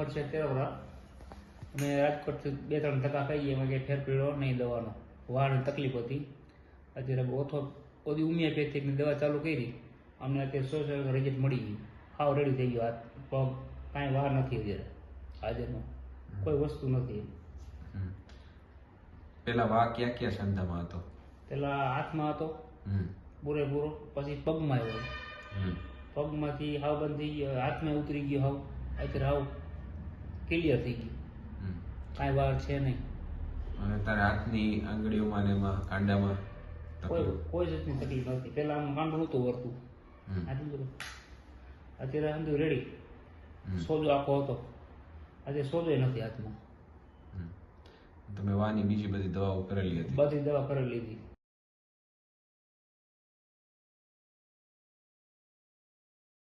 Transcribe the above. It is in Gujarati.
ઉંમર છે 13 વર્ષ. અમે રાજકોટથી 2-3 ટકા ખાઈએ, એમાં કંઈ ફેર પડ્યો નહીં દવાનો. વાળની તકલીફ હતી. અત્યારે ઓછો બધી હોમિયોપેથિકની દવા ચાલુ કરી, અમને અત્યારે 100% રિઝલ્ટ મળી ગયું. હાવ રેડી થઈ ગયો. હાથ પગ કાંઈ વાર નથી અત્યારે. હાજરનો કોઈ વસ્તુ નથી. પેલા વા ક્યાં ક્યાં સંધામાં હતો? પેલા હાથમાં હતો પૂરેપૂરો, પછી પગમાં આવ્યો. પગમાંથી હાવ બંધ થઈ ગયો, હાથમાં ઉતરી ગયો હાવ. અત્યારે હાવ ક્લિયર થઈ ગયું, કાંઈ વાર છે નહીં. અને તારા હાથની આંગળીઓમાં ને એમાં કાંડામાં કોઈ જાતની તકલીફ નથી. પેલા આમ કાંડું નહોતું વળતું. અત્યારે સમજો રેડી. સોજો આખો હતો, આજે સોજો નથી હાથમાં. તમે વાની બીજી બધી દવાઓ કરેલી હતી? બધી દવા કરેલી લીધી.